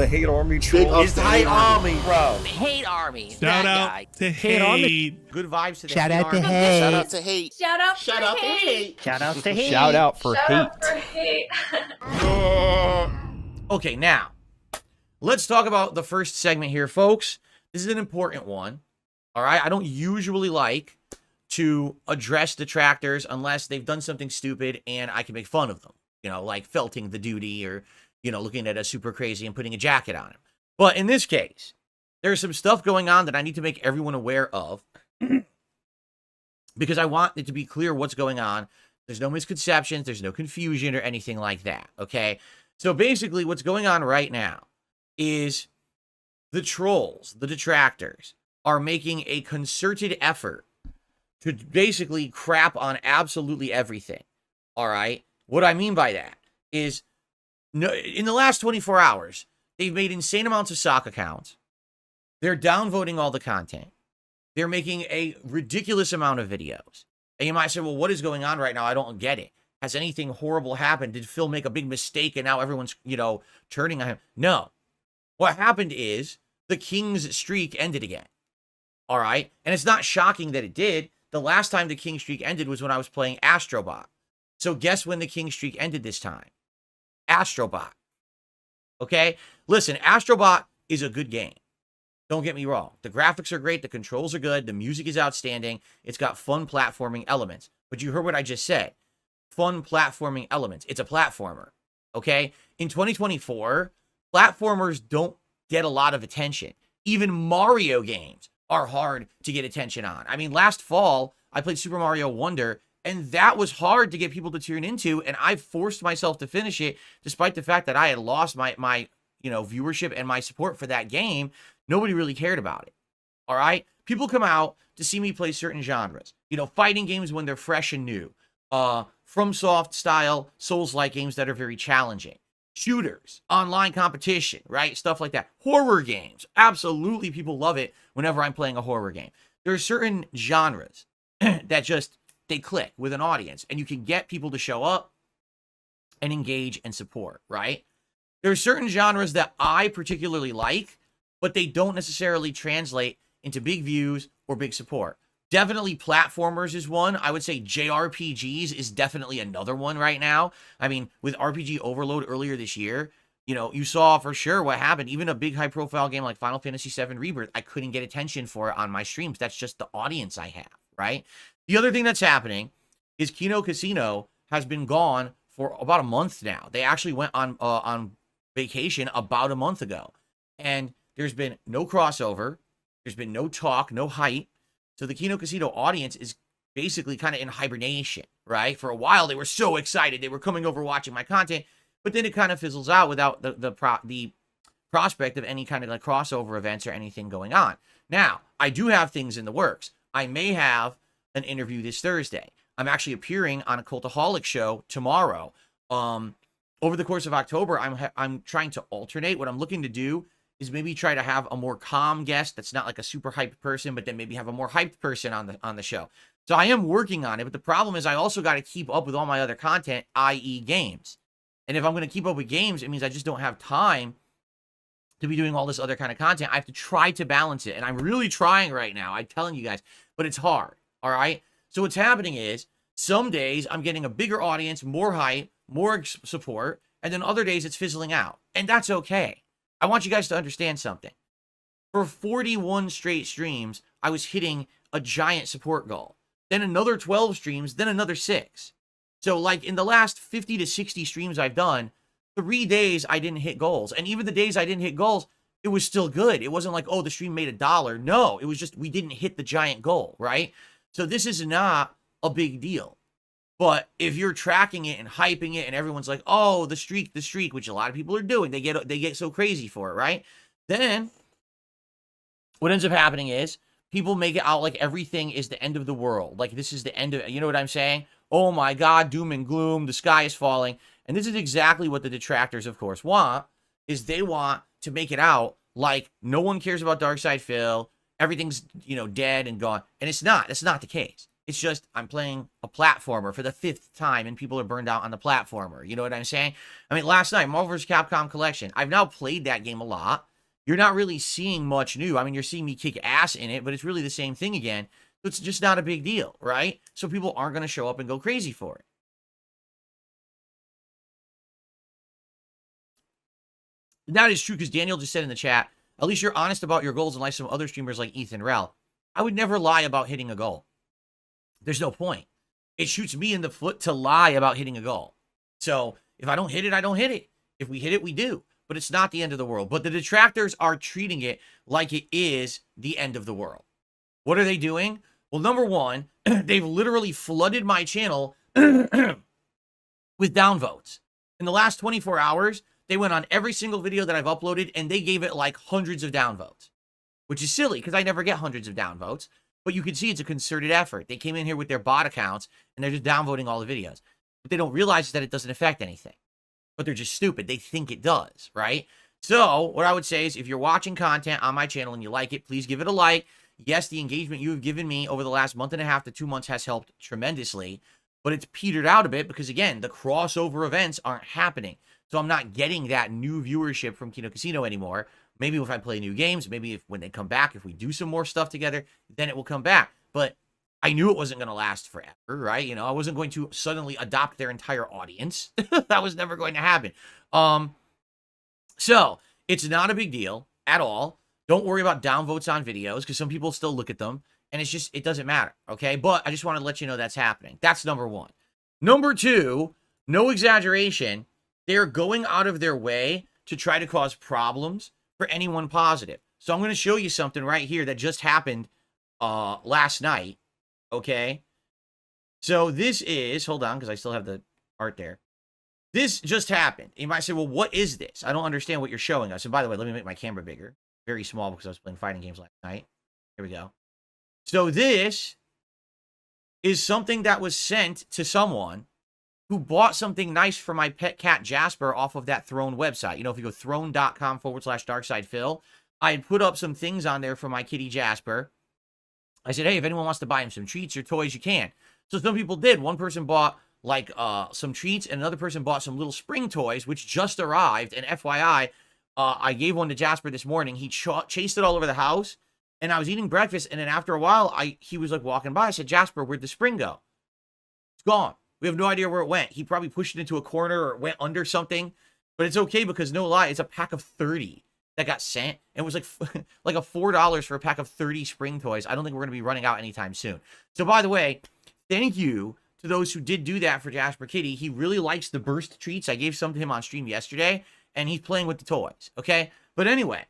the hate army troll. It's the hate army, bro. Hate army. Shout out to hate. Good vibes to the Shout hate out to army. hate. Shout out to hate. Shout out Shout for out to hate. hate. Shout out to hate. Shout out for Shout hate. out for hate. Okay, now, let's talk about the first segment here, folks. This is an important one, all right? I don't usually like to address detractors unless they've done something stupid and I can make fun of them, you know, like felting the duty or, you know, looking at a super crazy and putting a jacket on him. But in this case, there's some stuff going on that I need to make everyone aware of because I want it to be clear what's going on. There's no misconceptions, there's no confusion or anything like that, okay? So basically what's going on right now is the trolls, the detractors, are making a concerted effort to basically crap on absolutely everything, all right? What I mean by that is no, in the last 24 hours, they've made insane amounts of sock accounts. They're downvoting all the content. They're making a ridiculous amount of videos. And you might say, well, what is going on right now? I don't get it. Has anything horrible happened? Did Phil make a big mistake and now everyone's, you know, turning on him? No. What happened is the King's streak ended again. All right? And it's not shocking that it did. The last time the King streak ended was when I was playing Astrobot. So guess when the King streak ended this time? Astrobot. Okay? Listen, Astrobot is a good game. Don't get me wrong. The graphics are great. The controls are good. The music is outstanding. It's got fun platforming elements. But you heard what I just said. Fun platforming elements. It's a platformer. Okay? In 2024, platformers don't get a lot of attention. Even Mario games are hard to get attention on. I mean, last fall, I played Super Mario Wonder, and that was hard to get people to tune into, and I forced myself to finish it, despite the fact that I had lost my you know, viewership and my support for that game. Nobody really cared about it. All right? People come out to see me play certain genres. You know, fighting games when they're fresh and new. FromSoft style, Souls-like games that are very challenging. Shooters, online competition, right? Stuff like that. Horror games. Absolutely, people love it whenever I'm playing a horror game. There are certain genres that just, they click with an audience, and you can get people to show up and engage and support, right? There are certain genres that I particularly like, but they don't necessarily translate into big views or big support. Definitely platformers is one. I would say JRPGs is definitely another one right now. I mean, with RPG Overload earlier this year, you know, you saw for sure what happened. Even a big high-profile game like Final Fantasy VII Rebirth, I couldn't get attention for it on my streams. That's just the audience I have, right? The other thing that's happening is Kino Casino has been gone for about a month now. They actually went on vacation about a month ago. And there's been no crossover. There's been no talk, no hype. So the Kino Casino audience is basically kind of in hibernation, right? For a while, they were so excited. They were coming over watching my content, but then it kind of fizzles out without the prospect of any kind of like crossover events or anything going on. Now, I do have things in the works. I may have an interview this Thursday. I'm actually appearing on a Cultaholic show tomorrow. Over the course of October, I'm trying to alternate. What I'm looking to do is maybe try to have a more calm guest that's not like a super hyped person, but then maybe have a more hyped person on the show. So I am working on it, but the problem is I also got to keep up with all my other content, i.e. games. And if I'm going to keep up with games, it means I just don't have time to be doing all this other kind of content. I have to try to balance it, and I'm really trying right now. I'm telling you guys, but it's hard, all right? So what's happening is some days I'm getting a bigger audience, more hype, more support, and then other days it's fizzling out, and that's okay. I want you guys to understand something. For 41 straight streams, I was hitting a giant support goal. Then another 12 streams, then another 6. So like in the last 50 to 60 streams I've done, 3 days I didn't hit goals. And even the days I didn't hit goals, it was still good. It wasn't like, oh, the stream made $1. No, it was just we didn't hit the giant goal, right? So this is not a big deal. But if you're tracking it and hyping it and everyone's like, oh, the streak, which a lot of people are doing, they get so crazy for it, right? Then what ends up happening is people make it out like everything is the end of the world. Like this is the end of, you know what I'm saying? Oh my God, doom and gloom, the sky is falling. And this is exactly what the detractors, of course, want, is they want to make it out like no one cares about darksydephil, everything's, you know, dead and gone. And it's not. That's not the case. It's just I'm playing a platformer for the 5th time and people are burned out on the platformer. You know what I'm saying? I mean, last night, Marvel vs. Capcom Collection. I've now played that game a lot. You're not really seeing much new. I mean, you're seeing me kick ass in it, but it's really the same thing again. So it's just not a big deal, right? So people aren't going to show up and go crazy for it. That is true because Daniel just said in the chat, at least you're honest about your goals, unlike some other streamers like Ethan Rel. I would never lie about hitting a goal. There's no point. It shoots me in the foot to lie about hitting a goal. So if I don't hit it, I don't hit it. If we hit it, we do. But it's not the end of the world. But the detractors are treating it like it is the end of the world. What are they doing? Well, number one, they've literally flooded my channel with downvotes. In the last 24 hours, they went on every single video that I've uploaded and they gave it like hundreds of downvotes, which is silly because I never get hundreds of downvotes. But you can see it's a concerted effort. They came in here with their bot accounts and they're just downvoting all the videos. What they don't realize is that it doesn't affect anything. But they're just stupid. They think it does, right? So what I would say is if you're watching content on my channel and you like it, please give it a like. Yes, the engagement you have given me over the last month and a half to 2 months has helped tremendously. But it's petered out a bit because, again, the crossover events aren't happening. So I'm not getting that new viewership from Kino Casino anymore. Maybe if I play new games, maybe if when they come back, if we do some more stuff together, then it will come back. But I knew it wasn't going to last forever, right? You know, I wasn't going to suddenly adopt their entire audience. That was never going to happen. So it's not a big deal at all. Don't worry about downvotes on videos because some people still look at them and it's just, it doesn't matter. Okay. But I just want to let you know that's happening. That's number one. Number two, no exaggeration. They're going out of their way to try to cause problems for anyone positive. So I'm going to show you something right here that just happened last night. Okay. So this is, hold on, because I still have the art there. This just happened. You might say, well, what is this? I don't understand what you're showing us. And by the way, let me make my camera bigger. Very small because I was playing fighting games last night. Here we go. So this is something that was sent to someone who bought something nice for my pet cat Jasper off of that Throne website. You know, if you go throne.com/darksydephil, I had put up some things on there for my kitty Jasper. I said, hey, if anyone wants to buy him some treats or toys, you can. So some people did. One person bought like some treats and another person bought some little spring toys, which just arrived. And FYI, I gave one to Jasper this morning. He chased it all over the house and I was eating breakfast. And then after a while, he was like walking by. I said, Jasper, where'd the spring go? It's gone. We have no idea where it went. He probably pushed it into a corner or it went under something, but it's okay because no lie, it's a pack of 30 that got sent. And it was like, like a $4 for a pack of 30 spring toys. I don't think we're going to be running out anytime soon. So by the way, thank you to those who did do that for Jasper Kitty. He really likes the burst treats. I gave some to him on stream yesterday and he's playing with the toys. Okay. But anyway,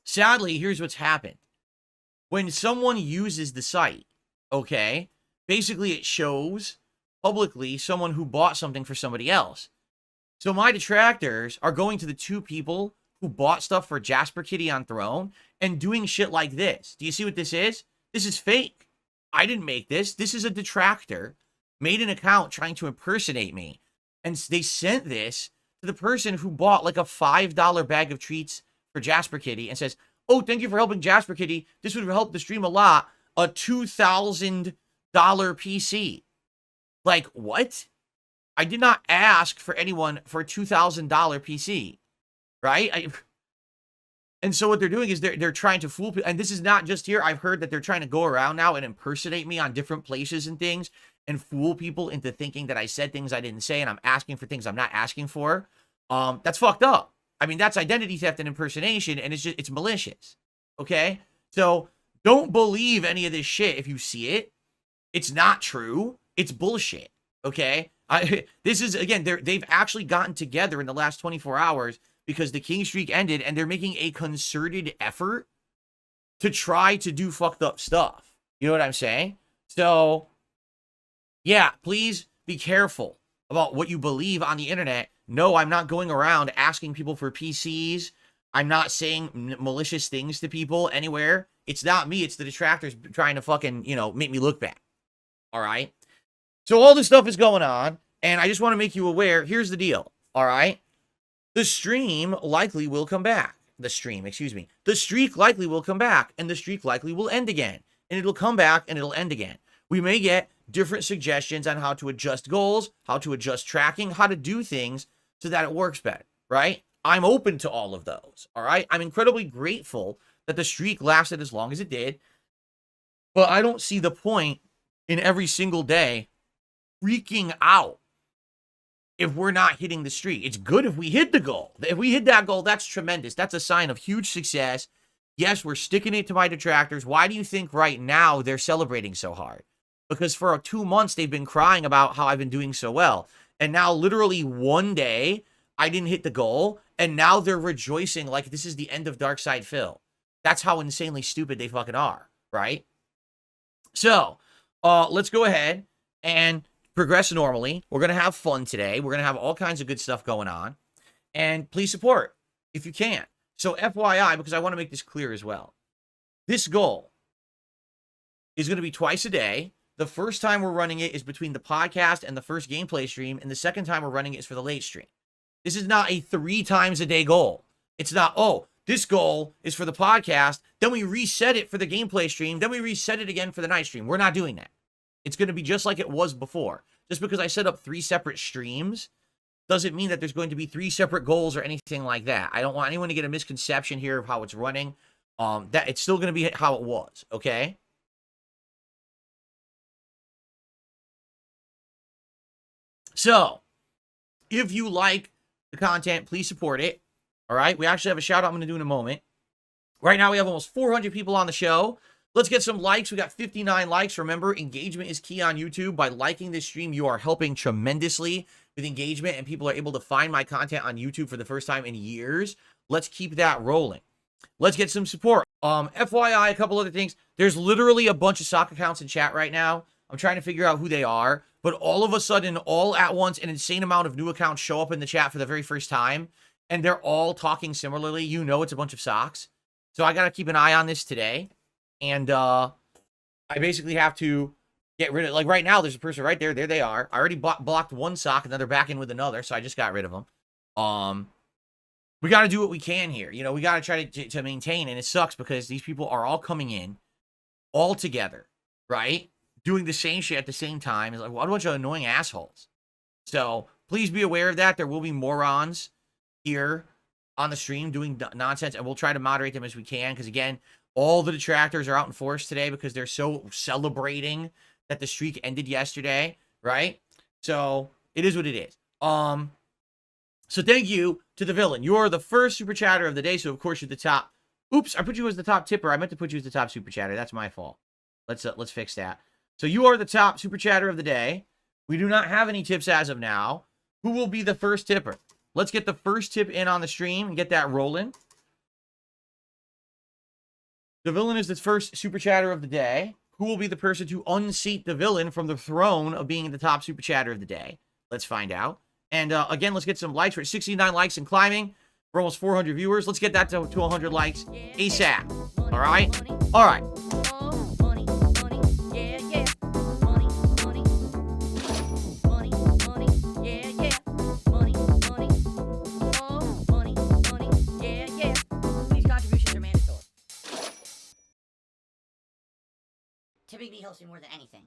sadly, here's what's happened. When someone uses the site, okay, basically it shows publicly someone who bought something for somebody else. So my detractors are going to the two people who bought stuff for Jasper Kitty on Throne and doing shit like this. Do you see what this is? This is fake. I didn't make this. This is a detractor made an account trying to impersonate me. And they sent this to the person who bought like a $5 bag of treats for Jasper Kitty and says, oh, thank you for helping Jasper Kitty. This would help the stream a lot. A $2,000 PC. Like, what? I did not ask for anyone for a $2,000 PC, right? And so what they're doing is they're trying to fool people. And this is not just here. I've heard that they're trying to go around now and impersonate me on different places and things and fool people into thinking that I said things I didn't say and I'm asking for things I'm not asking for. That's fucked up. I mean, that's identity theft and impersonation, and it's malicious, okay? So don't believe any of this shit if you see it. It's not true. It's bullshit, okay? This is, again, they've actually gotten together in the last 24 hours because the king streak ended, and they're making a concerted effort to try to do fucked up stuff. You know what I'm saying? So, yeah, please be careful about what you believe on the internet. No, I'm not going around asking people for PCs. I'm not saying malicious things to people anywhere. It's not me. It's the detractors trying to fucking, you know, make me look bad. All right? So all this stuff is going on, and I just want to make you aware. Here's the deal, all right? The stream likely will come back. The streak likely will come back, and the streak likely will end again. And it'll come back, and it'll end again. We may get different suggestions on how to adjust goals, how to adjust tracking, how to do things so that it works better, right? I'm open to all of those, all right? I'm incredibly grateful that the streak lasted as long as it did, but I don't see the point in every single day freaking out if we're not hitting the streak. It's good if we hit the goal. If we hit that goal, that's tremendous. That's a sign of huge success. Yes, we're sticking it to my detractors. Why do you think right now they're celebrating so hard? Because for 2 months, they've been crying about how I've been doing so well. And now literally one day, I didn't hit the goal. And now they're rejoicing like this is the end of darksydephil. That's how insanely stupid they fucking are, right? So, let's go ahead and progress normally. We're going to have fun today. We're going to have all kinds of good stuff going on. And please support if you can. So FYI, because I want to make this clear as well. This goal is going to be twice a day. The first time we're running it is between the podcast and the first gameplay stream. And the second time we're running it is for the late stream. This is not a 3 times a day goal. It's not, oh, this goal is for the podcast. Then we reset it for the gameplay stream. Then we reset it again for the night stream. We're not doing that. It's going to be just like it was before. Just because I set up 3 separate streams doesn't mean that there's going to be 3 separate goals or anything like that. I don't want anyone to get a misconception here of how it's running. That it's still going to be how it was, okay? So, if you like the content, please support it. All right? We actually have a shout out I'm going to do in a moment. Right now, we have almost 400 people on the show. Let's get some likes. We got 59 likes. Remember, engagement is key on YouTube. By liking this stream, you are helping tremendously with engagement, and people are able to find my content on YouTube for the first time in years. Let's keep that rolling. Let's get some support. FYI, a couple other things. There's literally a bunch of sock accounts in chat right now. I'm trying to figure out who they are, but all of a sudden, all at once, an insane amount of new accounts show up in the chat for the very first time, and they're all talking similarly. You know it's a bunch of socks. So I got to keep an eye on this today. And I basically have to get rid of, like right now, there's a person right there. There they are. I already blocked one sock, and then they're back in with another, so I just got rid of them. We got to do what we can here. You know, we got to try to maintain, and it sucks because these people are all coming in all together, right? Doing the same shit at the same time. It's like, what a bunch of annoying assholes. So please be aware of that. There will be morons here on the stream doing nonsense, and we'll try to moderate them as we can because, again, all the detractors are out in force today because they're so celebrating that the streak ended yesterday, right? So it is what it is. So thank you to the villain. You are the first super chatter of the day, so of course you're the top. Oops, I put you as the top tipper. I meant to put you as the top super chatter. That's my fault. Let's fix that. So you are the top super chatter of the day. We do not have any tips as of now. Who will be the first tipper? Let's get the first tip in on the stream and get that rolling. The villain is the first super chatter of the day. Who will be the person to unseat the villain from the throne of being the top super chatter of the day? Let's find out. And again, let's get some likes. We're at 69 likes and climbing. We're almost 400 viewers. Let's get that to 100 likes ASAP. All right? All right. Tipping me helps me more than anything.